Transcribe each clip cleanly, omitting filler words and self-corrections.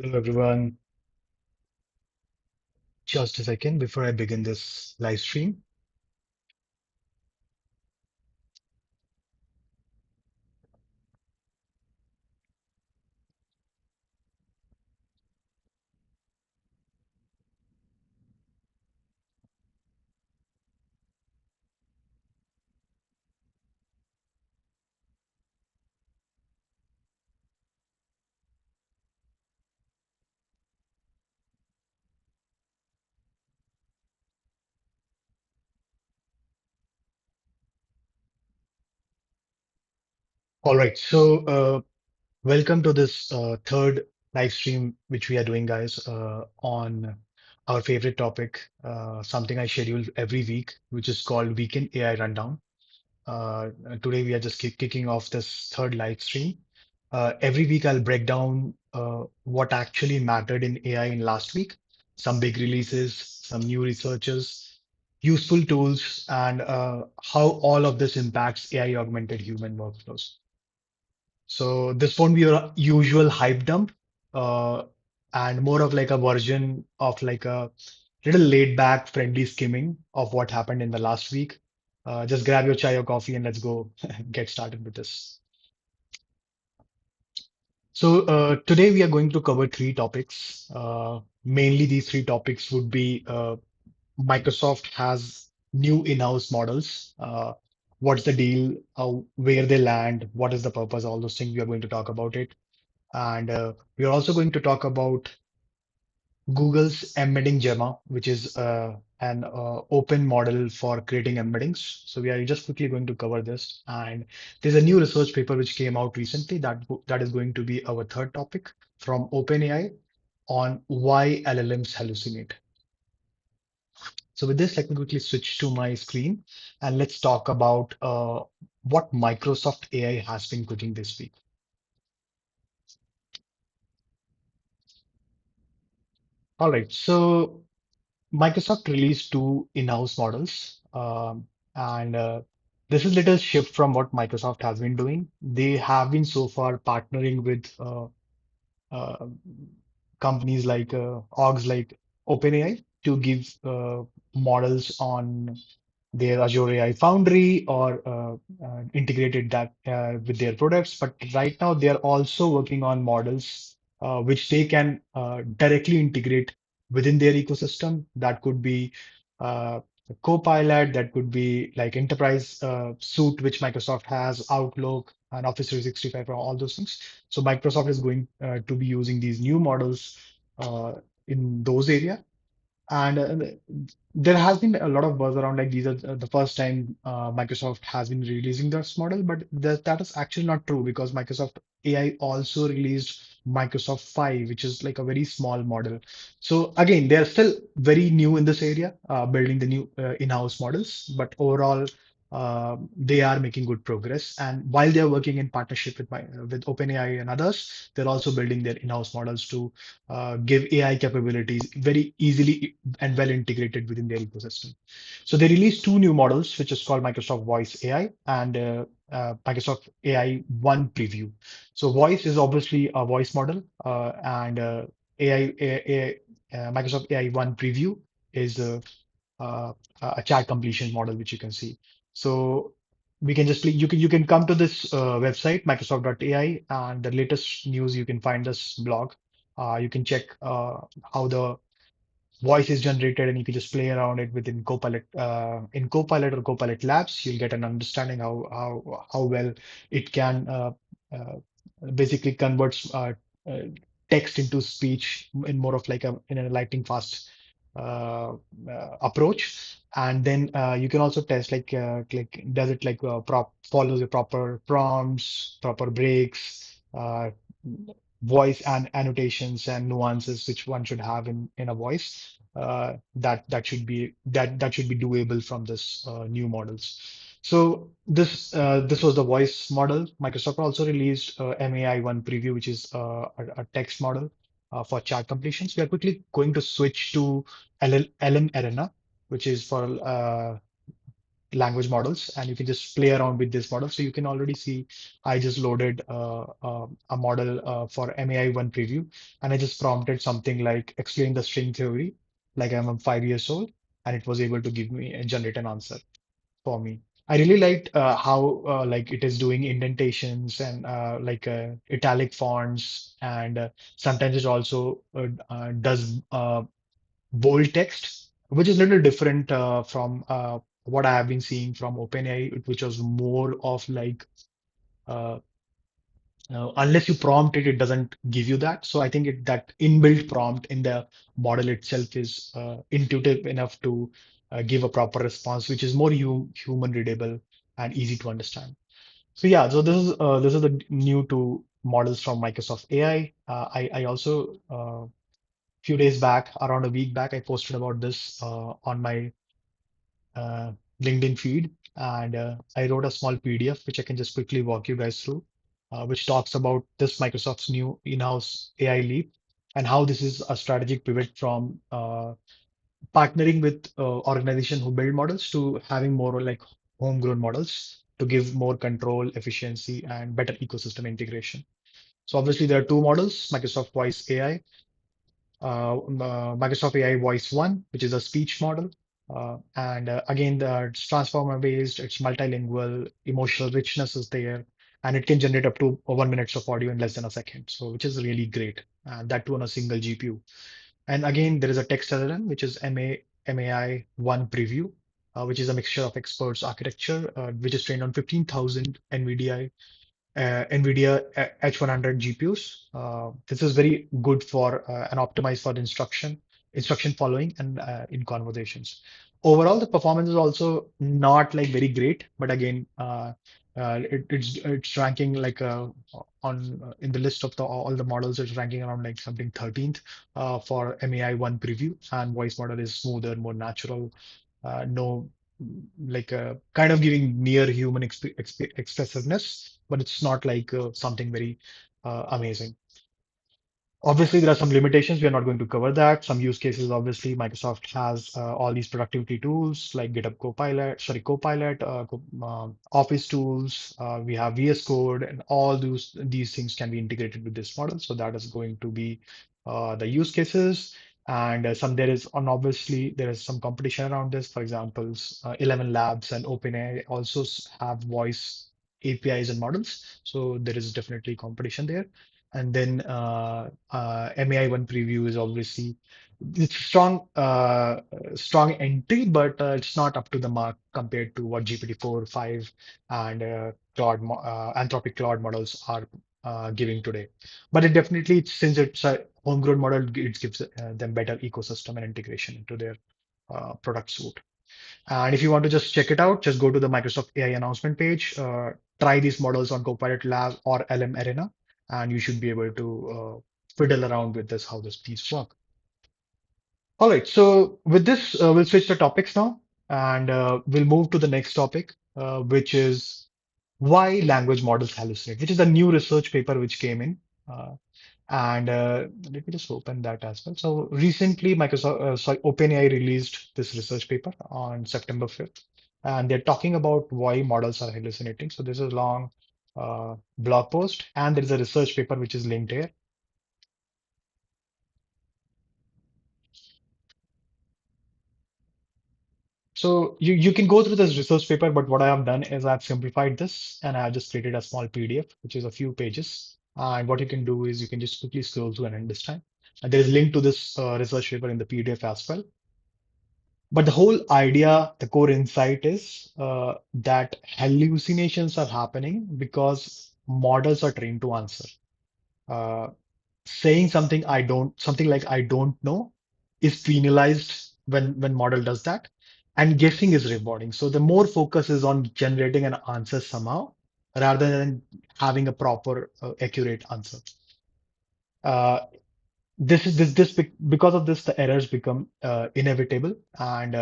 Hello, everyone. Just a second before I begin this live stream. All right. Welcome to this third live stream, which we are doing, guys, on our favorite topic, something I schedule every week, which is called Weekend AI Rundown. Today, we are just kicking off this third live stream. Every week, I'll break down what actually mattered in AI in last week, some big releases, some new researches, useful tools, and how all of this impacts AI augmented human workflows. So this won't be your usual hype dump, uh, and more of like a version of like a little laid back, friendly skimming of what happened in the last week. Just grab your chai or coffee and let's go get started with this. Today we are going to cover three topics. Mainly these three topics would be Microsoft has new in-house models. What's the deal? Where they land? What is the purpose? All those things we are going to talk about it. And we are also going to talk about Google's EmbeddingGemma, which is an open model for creating embeddings. So we are just quickly going to cover this. And there's a new research paper which came out recently that is going to be our third topic from OpenAI on why LLMs hallucinate. So with this, let me quickly switch to my screen and let's talk about what Microsoft AI has been cooking this week. All right, so Microsoft released two in-house models, and this is little shift from what Microsoft has been doing. They have been so far partnering with uh, companies like orgs like OpenAI to give models on their Azure AI Foundry or integrated that with their products. But right now, they are also working on models which they can directly integrate within their ecosystem. That could be a Copilot, that could be like Enterprise Suite, which Microsoft has, Outlook, and Office 365, for all those things. So Microsoft is going to be using these new models uh, in those areas. And there has been a lot of buzz around like these are the first time Microsoft has been releasing this model, but that is actually not true because Microsoft AI also released Microsoft 5, which is like a very small model. So again, they are still very new in this area, building the new in-house models, but overall, they are making good progress. And while they are working in partnership with OpenAI and others, they're also building their in-house models to give AI capabilities very easily and well integrated within their ecosystem. So they released two new models, which is called Microsoft Voice AI and Microsoft AI One Preview. So Voice is obviously a voice model, and Microsoft AI One Preview is uh, a chat completion model, which you can see. So we can just you can come to this website Microsoft.ai, and the latest news you can find this blog. You can check how the voice is generated, and you can just play around it within Copilot. In Copilot or Copilot Labs, you'll get an understanding how well it can basically converts uh, text into speech in more of like a in a lightning fast approach. And then you can also test like does it like follows the proper prompts, proper breaks, voice and annotations and nuances which one should have in a voice. That should be doable from this new models. So this was the voice model. Microsoft also released MAI one preview, which is a text model for chat completions. We are quickly going to switch to LM Arena, which is for language models, and you can just play around with this model. So you can already see I just loaded a model for MAI1 preview, and I just prompted something like explain the string theory, like I'm 5 years old, and it was able to give me and generate an answer for me. I really liked how like it is doing indentations and italic fonts, and sometimes it also does bold text, which is a little different from what I have been seeing from OpenAI, which was more of like uh, unless you prompt it, it doesn't give you that. So I think that inbuilt prompt in the model itself is intuitive enough to give a proper response, which is more human readable and easy to understand. So yeah, so this is the new two models from Microsoft AI. I also few days back, around a week back, I posted about this on my uh, LinkedIn feed, and I wrote a small PDF which I can just quickly walk you guys through, which talks about this Microsoft's new in-house AI leap and how this is a strategic pivot from partnering with organizations who build models to having more like homegrown models to give more control, efficiency, and better ecosystem integration. So obviously there are two models, Microsoft Voice AI, Microsoft AI Voice 1, which is a speech model. And again, it's transformer based, it's multilingual, emotional richness is there, and it can generate up to 1 minute of audio in less than a second. So, which is really great. And that too on a single GPU. And again, there is a text LLM, which is MAI1 preview, which is a mixture of experts architecture, which is trained on 15,000 NVIDIA H100 GPUs. This is very good for and optimized for instruction following and in conversations. Overall, the performance is also not like very great, but again, it's ranking like on in the list of all the models, it's ranking around like something 13th for MAI1 preview, and voice model is smoother, more natural, no like kind of giving near human expressiveness, but it's not like something very amazing. Obviously, there are some limitations. We are not going to cover that. Some use cases, obviously, Microsoft has all these productivity tools like GitHub Copilot, sorry, Copilot, Office tools. We have VS Code, and all these things can be integrated with this model. So that is going to be the use cases. And some there is, and obviously, there is some competition around this. For example, 11 Labs and OpenAI also have voice APIs and models. So there is definitely competition there. And then MAI1 preview is obviously it's strong entry, but it's not up to the mark compared to what GPT-4, 5, and Anthropic Claude models are giving today. But it definitely, since it's a homegrown model, it gives them better ecosystem and integration into their product suite. And if you want to just check it out, just go to the Microsoft AI announcement page, try these models on Copilot Lab or LM Arena, and you should be able to fiddle around with this, how this piece work. All right, so with this, we'll switch the topics now, and we'll move to the next topic, which is why language models hallucinate, which is a new research paper which came in. And let me just open that as well. So recently, OpenAI released this research paper on September 5th, and they're talking about why models are hallucinating. So this is a long blog post, and there is a research paper which is linked here. So you can go through this research paper, but what I have done is I've simplified this and I have just created a small PDF, which is a few pages. And what you can do is you can just quickly scroll through and understand. And there is a link to this research paper in the PDF as well. But the whole idea, the core insight is that hallucinations are happening because models are trained to answer. Uh, Saying something like I don't know is penalized when model does that, and guessing is rewarding. So the more focus is on generating an answer somehow rather than having a proper accurate answer. Uh, because of this, the errors become inevitable, and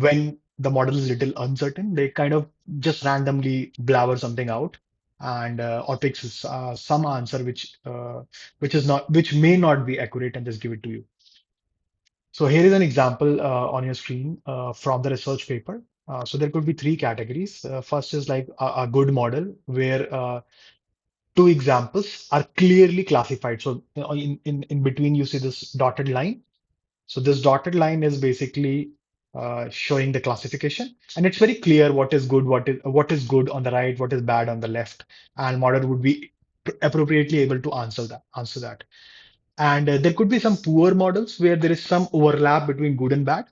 when the model is little uncertain, they kind of just randomly blabber something out, and or picks some answer which may not be accurate and just give it to you. So here is an example on your screen from the research paper. So there could be three categories. First is like a good model where two examples are clearly classified. So in between you see this dotted line. So this dotted line is basically showing the classification, and it's very clear what is good, what is good on the right, what is bad on the left, and model would be appropriately able to answer that. And there could be some poor models where there is some overlap between good and bad.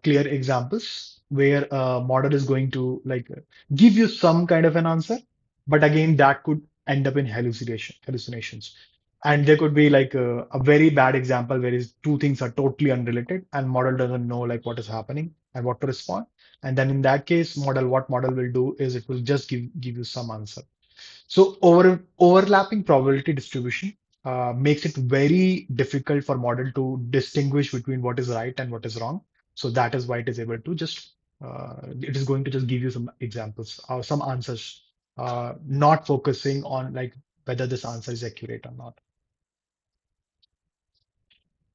Clear examples where a model is going to give you some kind of an answer, but again that could end up in hallucinations. And there could be like a very bad example where is two things are totally unrelated and model doesn't know like what is happening and what to respond. And then in that case, what model will do is it will just give you some answer. So overlapping probability distribution makes it very difficult for model to distinguish between what is right and what is wrong. So that is why it is able to just it is going to just give you some examples or some answers, not focusing on like whether this answer is accurate or not.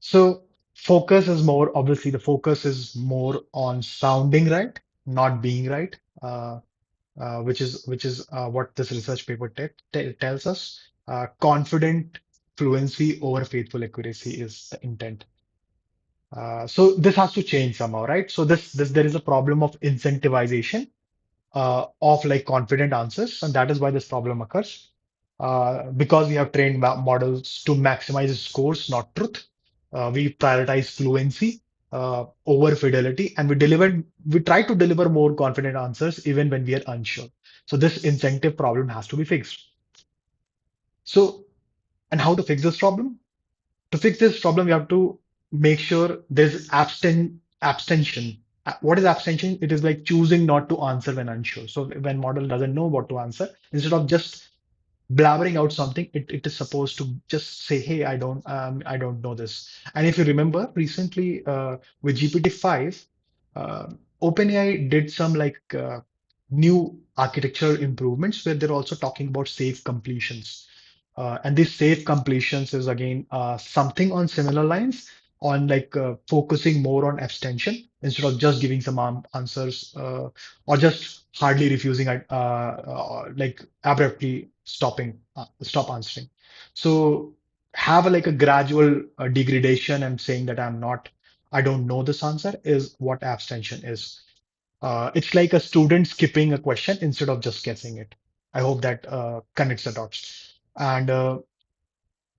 So focus is more obviously the focus is more on sounding right, not being right. Which is what this research paper tells us. Confident fluency over faithful accuracy is the intent. So this has to change somehow, right? So this there is a problem of incentivization of like confident answers, and that is why this problem occurs. Because we have trained models to maximize scores, not truth. We prioritize fluency over fidelity, and we try to deliver more confident answers even when we are unsure. So this incentive problem has to be fixed. So, and how to fix this problem? To fix this problem, we have to make sure there's abstention. What is abstention? It is like choosing not to answer when unsure. So when model doesn't know what to answer, instead of just blabbering out something, it is supposed to just say, "Hey, I don't know this." And if you remember recently with GPT-5, uh, OpenAI did some new architectural improvements where they're also talking about safe completions. And this safe completions is again something on similar lines on focusing more on abstention instead of just giving some answers or just hardly refusing like abruptly stop answering. So have like a gradual degradation and saying that I don't know this answer is what abstention is. It's like a student skipping a question instead of just guessing it. I hope that connects the dots. And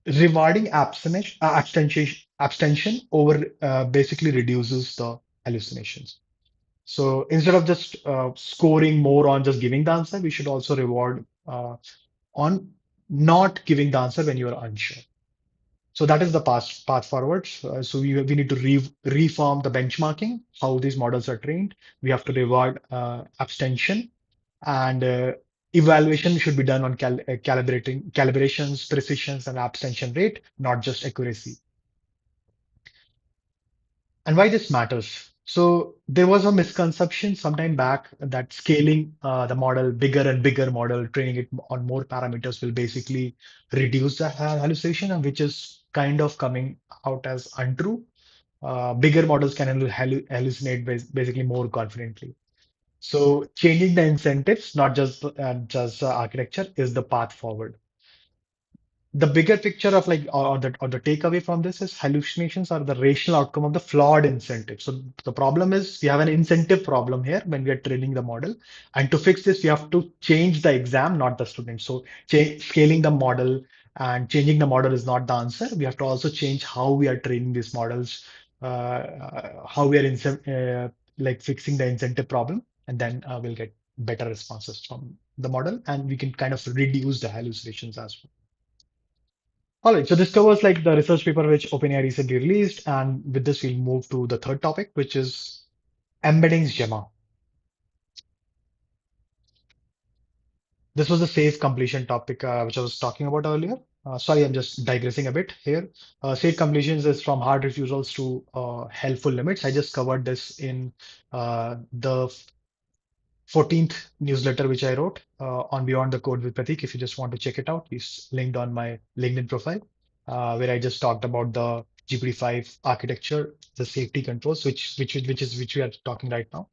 rewarding abstention over basically reduces the hallucinations. So instead of just scoring more on just giving the answer, we should also reward on not giving the answer when you are unsure. So that is the path forward. So we need to reform the benchmarking, how these models are trained. We have to reward abstention and evaluation should be done on calibrations, precisions, and abstention rate, not just accuracy. And why this matters? So there was a misconception sometime back that scaling the model, bigger and bigger model, training it on more parameters will basically reduce the hallucination, and which is kind of coming out as untrue. Bigger models can hallucinate basically more confidently. So changing the incentives, not just architecture, is the path forward. The bigger picture of or the takeaway from this is hallucinations are the rational outcome of the flawed incentive. So the problem is we have an incentive problem here when we are training the model, and to fix this we have to change the exam, not the student. So scaling the model and changing the model is not the answer. We have to also change how we are training these models, how we are fixing the incentive problem, and then we'll get better responses from the model, and we can kind of reduce the hallucinations as well. All right, so this covers like the research paper which OpenAI recently released, and with this we'll move to the third topic, which is EmbeddingGemma. This was the safe completion topic which I was talking about earlier. Sorry, I'm just digressing a bit here. Safe completions is from hard refusals to helpful limits. I just covered this in the 14th newsletter which I wrote on Beyond the Code with Pratik. If you just want to check it out, it's linked on my LinkedIn profile, where I just talked about the GPT-5 architecture, the safety controls, which we are talking right now.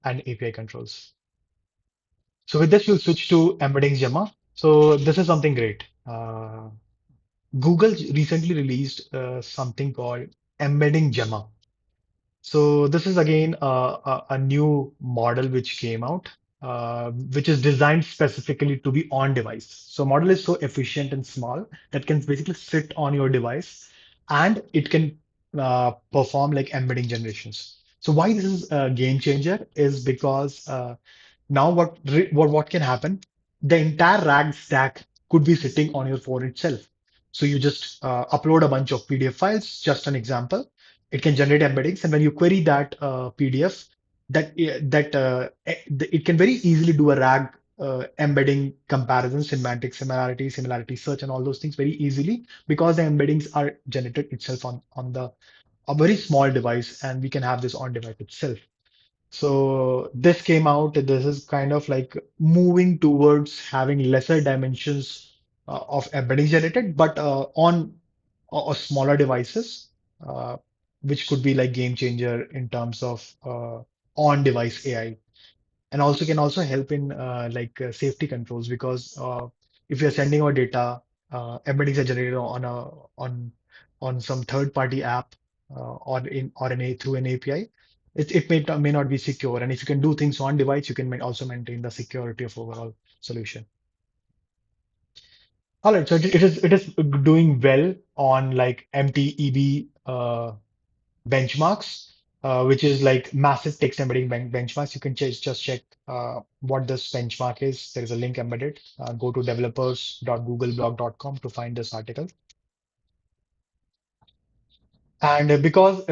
and API controls. So with this, we'll switch to embedding Gemma. So this is something great. Google recently released something called embedding Gemma. So this is again a new model which came out, which is designed specifically to be on device. So model is so efficient and small that can basically sit on your device and it can perform like embedding generations. So why this is a game changer is because now what can happen? The entire RAG stack could be sitting on your phone itself. So you just upload a bunch of PDF files, just an example. It can generate embeddings, and when you query that PDF, it can very easily do a RAG embedding comparison, semantic similarity search, and all those things very easily because the embeddings are generated itself on the a very small device, and we can have this on device itself. So this came out. This is kind of like moving towards having lesser dimensions of embedding generated, but on smaller devices, uh, which could be like game changer in terms of on-device AI, and also can also help in safety controls because if you're sending our data, embeddings are generated on on some third-party app or through an API. It may not be secure, and if you can do things on device, you can also maintain the security of overall solution. All right, so it is doing well on like MTEB benchmarks, which is like massive text embedding benchmarks. You can just check what this benchmark is. There is a link embedded. Go to developers.googleblog.com to find this article. And because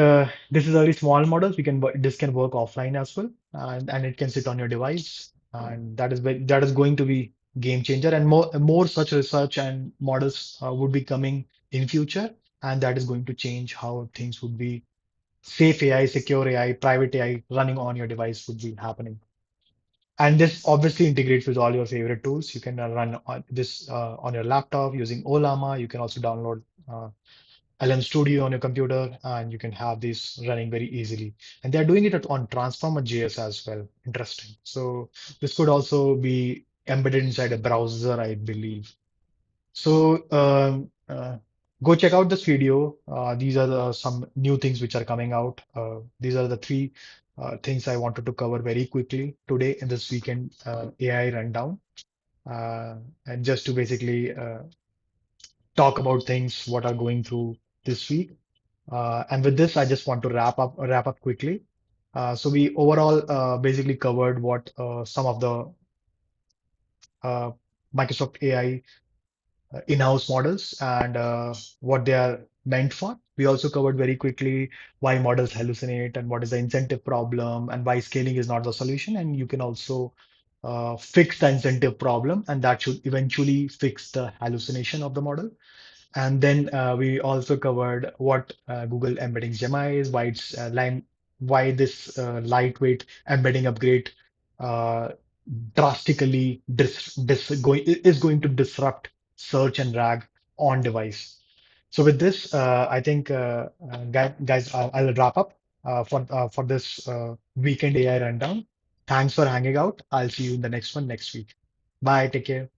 this is a very small models, this can work offline as well, and it can sit on your device, and that is going to be game changer. And more such research and models would be coming in future, and that is going to change how things would be. Safe AI, secure AI, private AI running on your device would be happening. And this obviously integrates with all your favorite tools. You can run this on your laptop using Olama. You can also download LM Studio on your computer, and you can have this running very easily. And they're doing it on Transformer.js as well. Interesting. So this could also be embedded inside a browser, I believe. So go check out this video. These are some new things which are coming out. These are the three things I wanted to cover very quickly today in this weekend AI rundown. Uh, and just to basically talk about things what are going through this week. And with this, I just want to wrap up quickly. So we overall basically covered what some of the uh, Microsoft AI in-house models and what they are meant for. We also covered very quickly why models hallucinate and what is the incentive problem and why scaling is not the solution. And you can also fix the incentive problem, and that should eventually fix the hallucination of the model. And then we also covered what Google Embedding Gemma is, why this lightweight embedding upgrade uh, drastically is going to disrupt search and RAG on device. So with this, I think, guys, I'll wrap up for this weekend AI rundown. Thanks for hanging out. I'll see you in the next one next week. Bye. Take care.